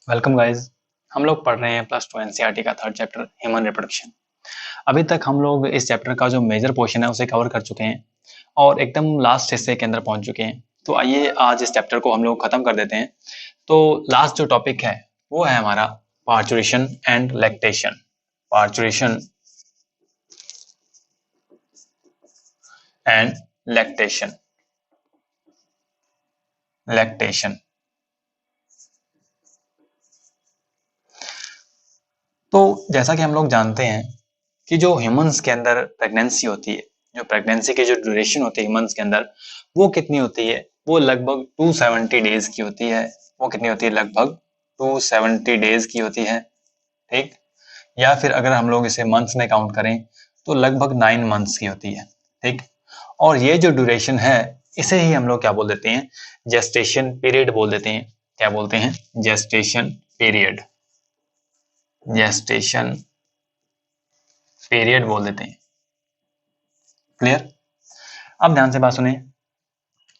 Welcome guys. हम लोग पढ़ रहे हैं प्लस टू एनसीईआरटी का थर्ड चैप्टर ह्यूमन रिप्रोडक्शन। अभी तक हम लोग इस चैप्टर का जो मेजर पोर्शन है उसे कवर कर चुके हैं और एकदम लास्ट हिस्से के अंदर पहुंच चुके हैं। तो आइए आज इस चैप्टर को हम लोग खत्म कर देते हैं। तो लास्ट जो टॉपिक है वो है हमारा parturition and lactation. Parturition and lactation. Lactation तो जैसा कि हम लोग जानते हैं कि जो ह्यूमंस के अंदर प्रेगनेंसी होती है, जो प्रेगनेंसी की जो ड्यूरेशन होती है ह्यूमंस के अंदर, वो कितनी होती है? वो लगभग 270 डेज की होती है। वो कितनी होती है? लगभग 270 डेज की होती है। ठीक, या फिर अगर हम लोग इसे मंथ्स में काउंट करें तो लगभग 9 मंथ्स की होती है। ठीक, और ये जो ड्यूरेशन है इसे ही हम लोग क्या बोल देते हैं? जेस्टेशन पीरियड बोल देते हैं। क्या बोलते हैं? Gestation period. जेस्टेशन पीरियड बोल देते हैं। क्लियर? अब ध्यान से बात सुने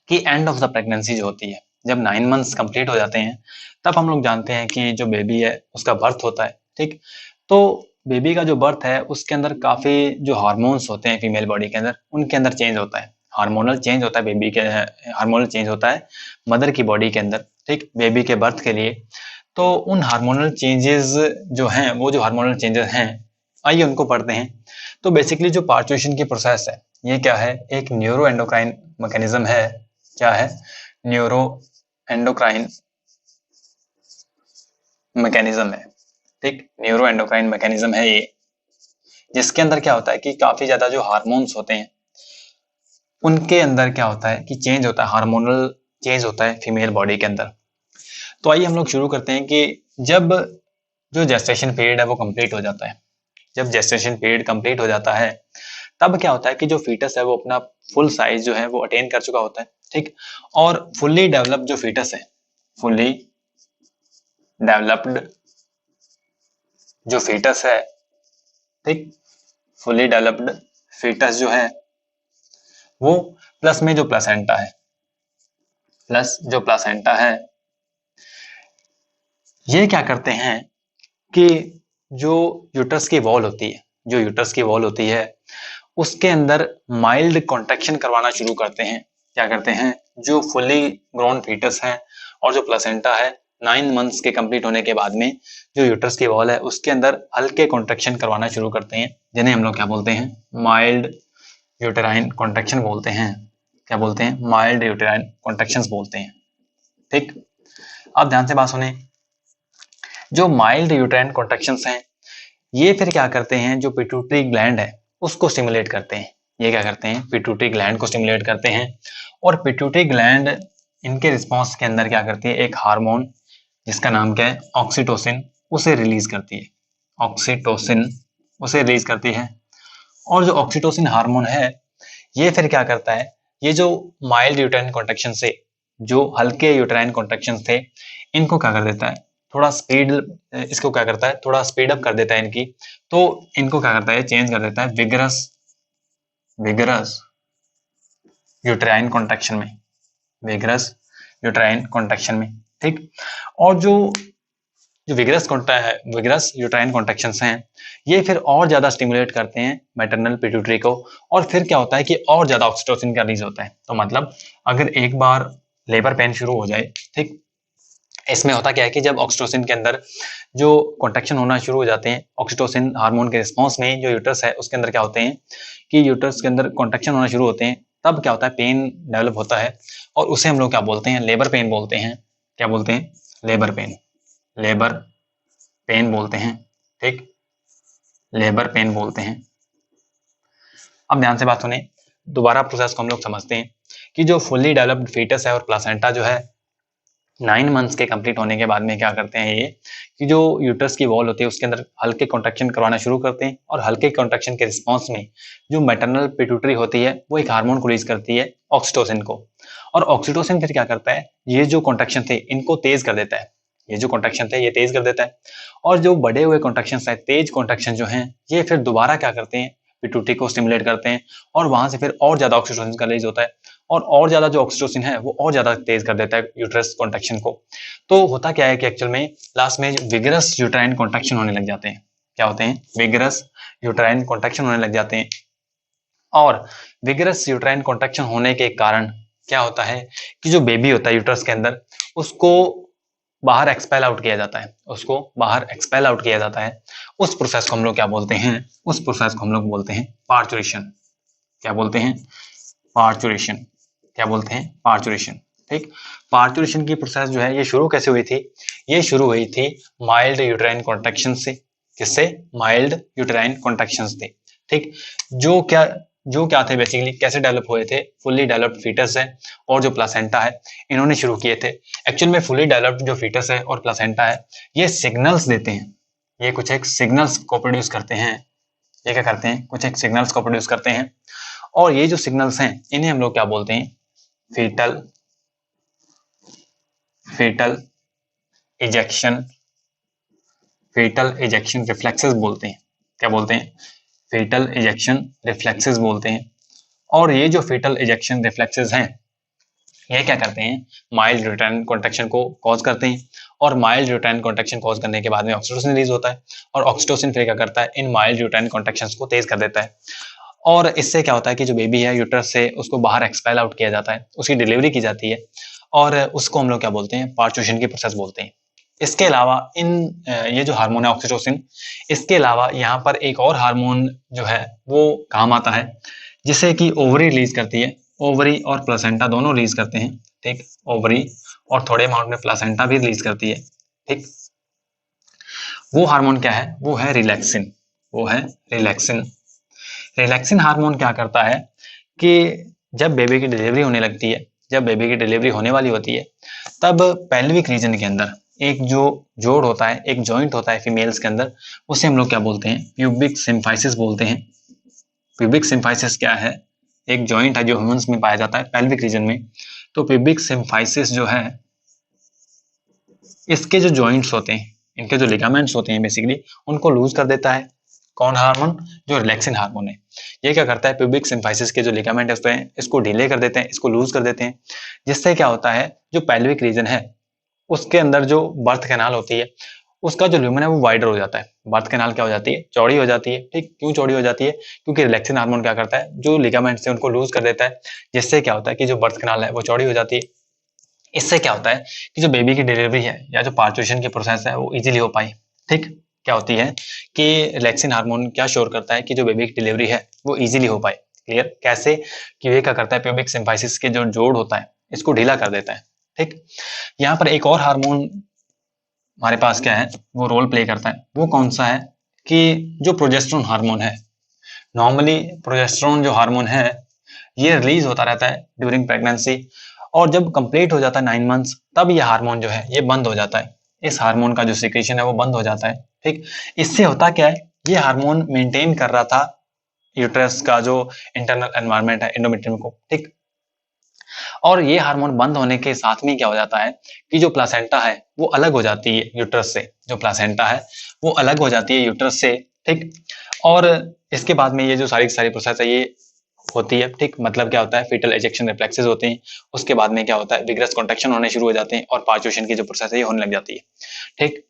कि एंड ऑफ द प्रेगनेंसी जो होती है, जब 9 मंथ्स कंप्लीट हो जाते हैं तब हम लोग जानते हैं कि जो बेबी है उसका बर्थ होता है। ठीक, तो बेबी का जो बर्थ है उसके अंदर काफी जो हार्मोन्स होते हैं फीमेल बॉडी के अंदर, उनके अंदर चेंज होता है। हार्मोनल चेंज होता है बेबी के, हार्मोनल चेंज होता है मदर की बॉडी के अंदर। ठीक, बेबी के बर्थ के लिए। तो उन हार्मोनल चेंजेस जो हैं, वो जो हार्मोनल चेंजेस हैं, आइए उनको पढ़ते हैं। तो बेसिकली जो पार्चुरेशन की प्रोसेस है ये क्या है? एक न्यूरो एंडोक्राइन मैकेनिज्म है। क्या है? न्यूरो एंडोक्राइन मैकेनिज्म है। ठीक, न्यूरो एंडोक्राइन मैकेनिज्म है ये, जिसके अंदर क्या होता है कि काफी ज्यादा जो हार्मोन्स होते हैं उनके अंदर क्या होता है कि चेंज होता है, हार्मोनल चेंज होता है फीमेल बॉडी के अंदर। तो आइए हम लोग शुरू करते हैं कि जब जो जेस्टेशन पीरियड है वो कंप्लीट हो जाता है, जब जेस्टेशन पीरियड कंप्लीट हो जाता है तब क्या होता है कि जो फीटस है वो अपना फुल साइज जो है वो अटेन कर चुका होता है। ठीक, और फुल्ली डेवलप्ड जो फीटस है, फुल्ली डेवलप्ड जो फीटस है, ठीक, फुल्ली डेवलप्ड फीटस जो है वो प्लस में जो प्लासेंटा है, प्लस जो प्लासेंटा है, ये क्या करते हैं कि जो यूट्रस की वॉल होती है, जो यूट्रस की वॉल होती है उसके अंदर माइल्ड कॉन्ट्रैक्शन करवाना शुरू करते हैं। क्या करते हैं? जो फुल्ली ग्रोन फीटस है और जो प्लेसेंटा है, 9 मंथ्स के कंप्लीट होने के बाद में जो यूट्रस की वॉल है उसके अंदर हल्के कॉन्ट्रैक्शन करवाना शुरू करते हैं, जिन्हें हम लोग क्या बोलते हैं? माइल्ड यूटेराइन कॉन्ट्रैक्शन बोलते हैं। क्या बोलते हैं? माइल्ड यूटेराइन कॉन्ट्रैक्शंस बोलते हैं। ठीक, अब ध्यान से बात सुने। जो माइल्ड यूटेराइन कॉन्ट्रैक्शंस हैं ये फिर क्या करते हैं? जो पिट्यूटरी ग्लैंड है उसको स्टिमुलेट करते हैं। ये क्या करते हैं? पिट्यूटरी ग्लैंड को स्टिमुलेट करते हैं। और पिट्यूटरी ग्लैंड इनके रिस्पॉन्स के अंदर क्या करती है? एक हार्मोन जिसका नाम क्या है? ऑक्सीटोसिन, उसे रिलीज करती है। ऑक्सीटोसिन उसे रिलीज करती है। और जो ऑक्सीटोसिन हार्मोन है ये फिर क्या करता है? ये जो माइल्ड यूटेराइन कॉन्ट्रैक्शन से जो हल्के यूटेराइन कॉन्ट्रैक्शन थे इनको क्या कर देता है? थोड़ा स्पीड, इसको क्या करता है? थोड़ा स्पीड अप कर देता है इनकी। तो इनको क्या करता है? चेंज कर देता है विगरस, विगरस यूटेराइन कॉन्ट्रैक्शन में, विगरस यूटेराइन कॉन्ट्रैक्शन में। ठीक, और जो जो विगरस यूटेराइन कॉन्ट्रैक्शंस हैं ये फिर और ज्यादा स्टिमुलेट करते हैं मैटरनल पिट्यूटरी को, और फिर क्या होता है कि और ज्यादा ऑक्सीटोसिन का रिलीज होता है। तो मतलब अगर एक बार लेबर पेन शुरू हो जाए, ठीक, इसमें होता क्या है कि जब ऑक्सीटोसिन के अंदर जो कॉन्ट्रैक्शन होना शुरू हो जाते हैं ऑक्सीटोसिन हार्मोन के रिस्पॉन्स में, जो यूट्रस है उसके अंदर क्या होते हैं कि यूट्रस के अंदर कॉन्ट्रैक्शन होना शुरू होते हैं, तब क्या होता है? पेन डेवलप होता है और उसे हम लोग क्या बोलते हैं? लेबर पेन बोलते हैं। क्या बोलते हैं? लेबर पेन, लेबर पेन बोलते हैं। ठीक, लेबर पेन बोलते हैं। अब ध्यान से बात सुने, दोबारा प्रोसेस को हम लोग समझते हैं कि जो फुल्ली डेवलप्ड फीटस है और प्लासेंटा जो है 9 मंथ्स के कंप्लीट होने के बाद में क्या करते हैं ये कि जो यूट्रस की वॉल होती है उसके अंदर हल्के कॉन्ट्रैक्शन करवाना शुरू करते हैं, और हल्के कॉन्ट्रैक्शन के रिस्पॉन्स में जो मैटरनल पिट्यूटरी होती है वो एक हार्मोन को रिलीज करती है, ऑक्सीटोसिन को। और ऑक्सीटोसिन फिर क्या करता है? ये जो कॉन्ट्रैक्शन थे इनको तेज कर देता है, ये जो कॉन्ट्रैक्शन थे ये तेज कर देता है। और जो बढ़े हुए कॉन्ट्रैक्शन है, तेज कॉन्ट्रैक्शन जो हैं, ये फिर दोबारा क्या करते हैं? पिट्यूटरी को स्टिमुलेट करते हैं और वहां से फिर और ज्यादा ऑक्सीटोसिन का रिलीज होता है, और ज्यादा जो ऑक्सीटोसिन है वो और ज्यादा तेज कर देता है यूट्रस कॉन्ट्रैक्शन को। तो होता क्या है कि एक्चुअल में लास्ट में विगरस यूट्राइन कॉन्ट्रैक्शन होने लग जाते हैं। क्या होते हैं? विगरस यूट्राइन कॉन्ट्रैक्शन होने लग जाते हैं। और विगरस यूट्राइन कॉन्ट्रैक्शन होने के कारण क्या होता है कि जो बेबी होता है यूट्रस के अंदर, उसको बाहर एक्सपेल आउट किया जाता है, उसको बाहर एक्सपेल आउट किया जाता है। उस प्रोसेस को हम लोग क्या बोलते हैं? उस प्रोसेस को हम लोग बोलते हैं पार्चुरेशन। क्या बोलते हैं? पार्चुरेशन। क्या बोलते हैं? पार्चुरेशन। ठीक। पार्चुरेशन की प्रोसेस जो है ये शुरू कैसे हुई थी? ये शुरू हुई थी माइल्ड यूट्राइन कॉन्ट्रैक्शन से। किससे? माइल्ड यूट्राइन कॉन्ट्रैक्शन थे। ठीक। जो क्या थे बेसिकली, कैसे डेवलप हुए थे? फुल्ली डेवलप्ड फीटस है और जो प्लासेंटा है, इन्होंने शुरू किए थे। एक्चुअल में फुल्ली डेवलप्ड जो फीटस है और प्लासेंटा है, ये सिग्नल्स देते हैं। ये कुछ एक सिग्नल्स को प्रोड्यूस करते हैं। ये क्या करते हैं? कुछ एक सिग्नल्स को प्रोड्यूस करते हैं। और ये जो सिग्नल्स हैं, इन्हें हम लोग क्या बोलते हैं? fetal ejection रिफ्लेक्सेस बोलते हैं। क्या बोलते हैं? fetal ejection रिफ्लेक्सेस बोलते हैं। और ये जो fetal ejection रिफ्लेक्सेस हैं, ये क्या करते हैं? माइल्ड यूट्राइन कॉन्ट्रैक्शन को कॉज करते हैं। और माइल्ड यूट्राइन कॉन्ट्रैक्शन कॉज करने के बाद में ऑक्सीटोसिन रिलीज होता है, और ऑक्सीटोसिन फिर क्या करता है? इन माइल्ड यूट्राइन कॉन्ट्रैक्शंस को तेज कर देता है। और इससे क्या होता है कि जो बेबी है यूट्रस से, उसको बाहर एक्सपेल आउट किया जाता है, उसकी डिलीवरी की जाती है, और उसको हम लोग क्या बोलते हैं? पार्चुरेशन की प्रोसेस बोलते हैं। इसके अलावा ये जो हार्मोन है ऑक्सीटोसिन, इसके अलावा यहाँ पर एक और हार्मोन जो है वो काम आता है, जिसे कि ओवरी रिलीज करती है। ओवरी और प्लासेंटा दोनों रिलीज करते हैं। ठीक। ओवरी और थोड़े अमाउंट में प्लासेंटा भी रिलीज करती है। ठीक। वो हार्मोन क्या है? वो है रिलैक्सिन। वो है रिलैक्सिन। रिलैक्सिन हार्मोन क्या करता है कि जब बेबी की डिलीवरी होने लगती है, जब बेबी की डिलीवरी होने वाली होती है, तब पेल्विक रीजन के अंदर एक जो जोड़ होता है, एक जॉइंट होता है फीमेल्स के अंदर, उसे हम लोग क्या बोलते हैं? प्यूबिक सिम्फाइसिस बोलते हैं। प्यूबिक सिम्फाइसिस क्या है? एक जॉइंट है जो ह्यूमंस में पाया जाता है पेल्विक रीजन में। तो प्यूबिक सिम्फाइसिस जो है, इसके जो जॉइंट्स होते हैं, इनके जो लिगामेंट्स होते हैं बेसिकली, उनको लूज कर देता है। कौन हार्मोन? जो रिलैक्सिन हार्मोन है। ये क्या करता है? प्यूबिक सिम्फाइसिस के जो लिगामेंट होते हैं, इसको ढीले कर देते हैं, इसको लूज कर देते हैं, जिससे क्या होता है, जो पेल्विक रीजन है उसके अंदर जो बर्थ कैनाल होती है, उसका जो ल्यूमेन है वो वाइडर हो जाता है। बर्थ कैनाल क्या हो जाती है? चौड़ी हो जाती है। ठीक। क्यों चौड़ी हो जाती है? क्योंकि रिलैक्सिन हार्मोन क्या करता है? जो लिगामेंट्स है उनको लूज कर देता है, जिससे क्या होता है कि जो बर्थ कैनाल है वो चौड़ी हो जाती है। इससे क्या होता है कि जो बेबी की डिलीवरी है या जो पार्चुरेशन की प्रोसेस है वो इजीली हो पाई। ठीक। क्या होती है कि रिलैक्सिन हार्मोन क्या श्योर करता है कि जो बेबी की डिलीवरी है वो इजीली हो पाए। क्लियर? कैसे? कि ये क्या करता है? प्यूबिक सिम्फाइसिस के जो जोड़ होता है, इसको ढीला कर देता है। ठीक। यहाँ पर एक और हार्मोन हमारे पास क्या है, वो रोल प्ले करता है। वो कौन सा है? कि जो प्रोजेस्टेरोन हार्मोन है। नॉर्मली प्रोजेस्टेरोन जो हार्मोन है, ये रिलीज होता रहता है ड्यूरिंग प्रेगनेंसी, और जब कंप्लीट हो जाता है 9 मंथ्स, तब ये हार्मोन जो है ये बंद हो जाता है। इस हार्मोन का जो सिक्रीशन है वो बंद हो जाता है। ठीक। इससे होता क्या है? ये हार्मोन मेंटेन कर रहा था यूट्रस का जो इंटरनल एनवायरनमेंट है, एंडोमेट्रियम को। ठीक। और ये हार्मोन बंद होने के साथ में क्या हो जाता है कि जो प्लासेंटा है वो अलग हो जाती है यूट्रस से। जो प्लासेंटा है वो अलग हो जाती है यूट्रस से। ठीक। और इसके बाद में ये जो सारी सारी प्रोसेस है ये होती है। ठीक। मतलब क्या होता है? फीटल एजेक्शन रिफ्लेक्सेस होते हैं। उसके बाद में क्या होता है? विगरस कॉन्ट्रैक्शन होने शुरू हो जाते हैं, और पार्चुरेशन की जो प्रोसेस है ये होने लग जाती है। ठीक।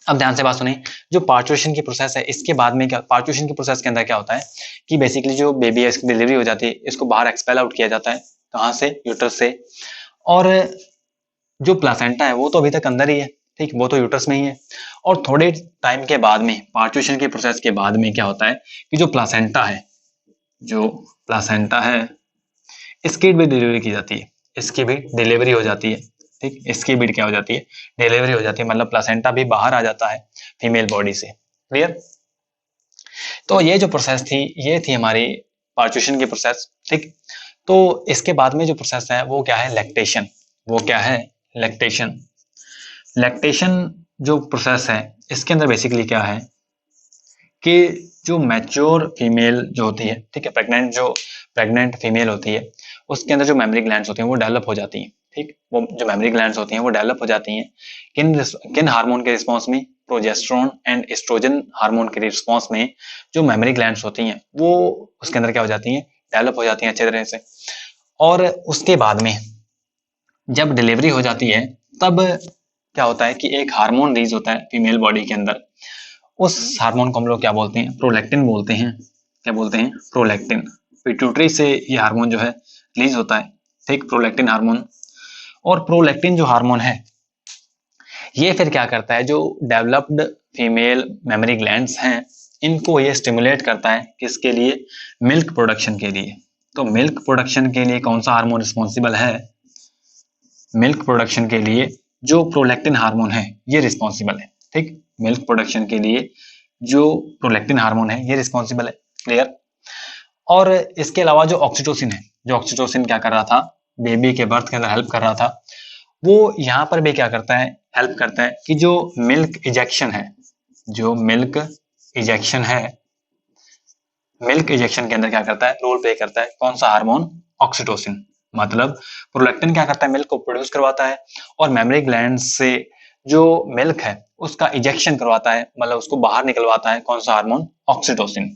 अब ध्यान से बात सुने। जो पार्चुरेशन की प्रोसेस है, इसके बाद में क्या, पार्चुरेशन की प्रोसेस के अंदर क्या होता है कि बेसिकली जो बेबी है इसकी डिलीवरी हो जाती है, इसको बाहर एक्सपेल आउट किया जाता है। कहाँ से? यूट्रस से। और जो प्लासेंटा है वो तो अभी तक अंदर ही है। ठीक। वो तो यूट्रस में ही है। और थोड़े टाइम के बाद में, पार्चुरेशन की प्रोसेस के बाद में क्या होता है कि जो प्लासेंटा है, जो प्लासेंटा है, इसकी भी डिलीवरी की जाती है। इसकी भी डिलीवरी हो जाती है। ठीक। इसकी भी क्या हो जाती है? डिलीवरी हो जाती है। मतलब प्लासेंटा भी बाहर आ जाता है फीमेल बॉडी से। क्लियर? तो ये जो प्रोसेस थी, ये थी हमारी पार्चुरेशन की प्रोसेस। ठीक। तो इसके बाद में जो प्रोसेस है वो क्या है? लैक्टेशन। वो क्या है? लैक्टेशन। लैक्टेशन जो प्रोसेस है, इसके अंदर बेसिकली क्या है कि जो मैच्योर फीमेल जो होती है, ठीक है, प्रेग्नेंट फीमेल होती है, उसके अंदर जो मेमोरी ग्लैंड्स होती हैं वो डेवलप हो जाती हैं। ठीक। वो जो मेमोरी ग्लैंड्स होती हैं वो डेवलप हो जाती हैं किन हार्मोन के रिस्पॉन्स में? प्रोजेस्टेरोन एंड एस्ट्रोजन हार्मोन के रिस्पॉन्स में जो मेमोरी ग्लैंड्स होती हैं वो उसके अंदर क्या हो जाती हैं? डेवलप हो जाती हैं अच्छे तरह से। और उसके बाद में जब डिलीवरी हो जाती है, तब क्या होता है कि एक हार्मोन रिलीज होता है फीमेल बॉडी के अंदर। उस हार्मोन को हम लोग क्या बोलते हैं? प्रोलैक्टिन बोलते हैं। क्या बोलते हैं? प्रोलैक्टिन। पिट्यूटरी से ये हार्मोन जो है रिलीज होता है, ठीक, प्रोलैक्टिन हार्मोन। और प्रोलैक्टिन जो हार्मोन है ये फिर क्या करता है, जो डेवलप्ड फीमेल मेमोरी ग्लैंड्स हैं इनको ये स्टिमुलेट करता है, किसके लिए? मिल्क प्रोडक्शन के लिए। तो मिल्क प्रोडक्शन के लिए कौन सा हार्मोन रिस्पॉन्सिबल है? मिल्क प्रोडक्शन के लिए जो प्रोलैक्टिन हार्मोन है ये रिस्पॉन्सिबल है, ठीक। मिल्क प्रोडक्शन के लिए जो प्रोलैक्टिन हार्मोन है ये रिस्पॉन्सिबल है, क्लियर। और इसके अलावा जो ऑक्सीटोसिन है, जो ऑक्सीटोसिन क्या कर रहा था? बेबी के बर्थ के अंदर हेल्प कर रहा था, वो यहाँ पर भी क्या करता है? हेल्प करता है कि जो मिल्क इजेक्शन है, जो मिल्क इजेक्शन है, मिल्क इजेक्शन के अंदर क्या करता है? रोल प्ले करता है कौन सा हार्मोन? ऑक्सीटोसिन। मतलब प्रोलैक्टिन क्या करता है? मिल्क को प्रोड्यूस करवाता है और मेमोरी ग्लैंड से जो मिल्क है उसका इजेक्शन करवाता है, मतलब उसको बाहर निकलवाता है, कौन सा हार्मोन? ऑक्सीटोसिन।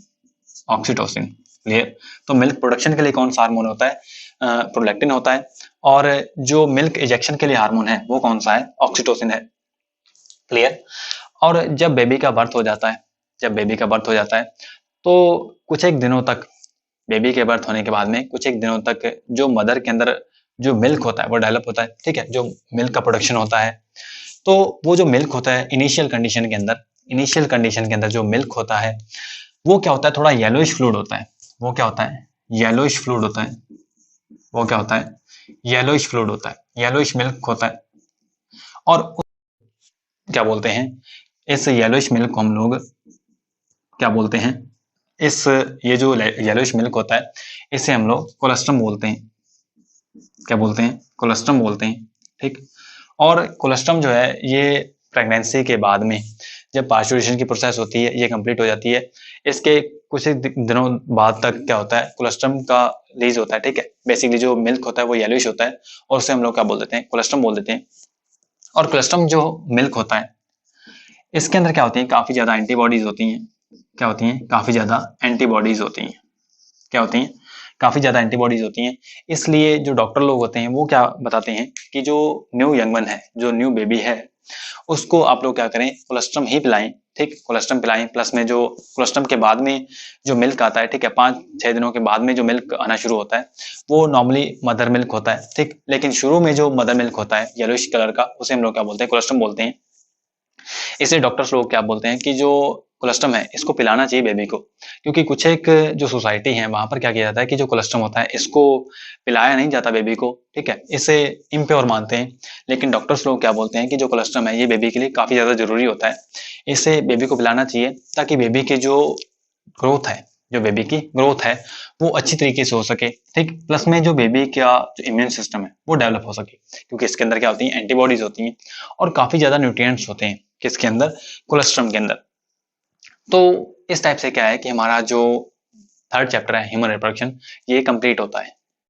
Oxytocin, clear. तो मिल्क प्रोडक्शन के लिए कौन सा हार्मोन होता है? प्रोलैक्टिन होता है। और जो मिल्क इजेक्शन के लिए हार्मोन है वो कौन सा है? ऑक्सीटोसिन है, क्लियर। और जब बेबी का बर्थ हो जाता है, जब बेबी का बर्थ हो जाता है तो कुछ एक दिनों तक, बेबी के बर्थ होने के बाद में कुछ एक दिनों तक जो मदर के अंदर जो मिल्क होता है वो डेवलप होता है, ठीक है, जो मिल्क का प्रोडक्शन होता है। तो वो जो मिल्क होता है इनिशियल कंडीशन के अंदर, इनिशियल कंडीशन के अंदर जो मिल्क होता है वो क्या होता है? थोड़ा येलोइश फ्लूइड होता है। वो क्या होता है? येलोइश फ्लूइड होता है। वो क्या होता है? येलोइश फ्लूइड होता है, येलोइश मिल्क होता है। और क्या बोलते हैं? इस येलोइश मिल्क को हम लोग क्या बोलते हैं? इस ये जो येलोइश मिल्क होता है इसे हम लोग कोलेस्ट्रम बोलते हैं। क्या बोलते हैं? कोलेस्ट्रम बोलते हैं, ठीक। और कोलेस्ट्रम जो है ये प्रेगनेंसी के बाद में जब पास्चुरेशन की प्रोसेस होती है ये कंप्लीट हो जाती है, इसके कुछ ही दिनों बाद तक क्या होता है? कोलेस्ट्रम का रिलीज होता है, ठीक है। बेसिकली जो मिल्क होता है वो येलोइश होता है और उसे हम लोग क्या बोल देते हैं? कोलेस्ट्रम बोल देते हैं। और कोलेस्ट्रम जो मिल्क होता है इसके अंदर क्या होती है? काफी ज्यादा एंटीबॉडीज होती हैं। क्या होती हैं? काफी ज्यादा एंटीबॉडीज होती हैं। क्या होती हैं? काफी ज्यादा एंटीबॉडीज होती हैं। इसलिए जो डॉक्टर लोग होते हैं वो क्या बताते हैं कि जो न्यू यंगमन है, जो न्यू बेबी है, उसको आप लोग क्या करें? कोलेस्ट्रम ही पिलाएं, ठीक। कोलेस्ट्रम पिलाएं, प्लस में जो कोलेस्ट्रम के बाद में जो मिल्क आता है, ठीक है, 5-6 दिनों के बाद में जो मिल्क आना शुरू होता है वो नॉर्मली मदर मिल्क होता है, ठीक। लेकिन शुरू में जो मदर मिल्क होता है येलोइश कलर का उसे हम लोग क्या बोलते हैं? कोलेस्ट्रम बोलते हैं। इसलिए डॉक्टर्स लोग क्या बोलते हैं कि जो कोलेस्ट्रम है इसको पिलाना चाहिए बेबी को, क्योंकि कुछ एक जो सोसाइटी है वहां पर क्या किया जाता है कि जो कोलेस्ट्रम होता है इसको पिलाया नहीं जाता बेबी को, ठीक है, इसे इम्प्योर मानते हैं। लेकिन डॉक्टर्स लोग क्या बोलते हैं कि जो कोलेस्ट्रम है ये बेबी के लिए काफी ज्यादा जरूरी होता है, इसे बेबी को पिलाना चाहिए ताकि बेबी की जो ग्रोथ है, जो बेबी की ग्रोथ है वो अच्छी तरीके से हो सके, ठीक। प्लस में जो बेबी का जो इम्यून सिस्टम है वो डेवलप हो सके, क्योंकि इसके अंदर क्या होती है? एंटीबॉडीज होती हैं और काफी ज्यादा न्यूट्रिएंट्स होते हैं किसके अंदर? कोलेस्ट्रम के अंदर। तो इस टाइप से क्या है कि हमारा जो थर्ड चैप्टर है ह्यूमन रिप्रोडक्शन ये कंप्लीट होता है।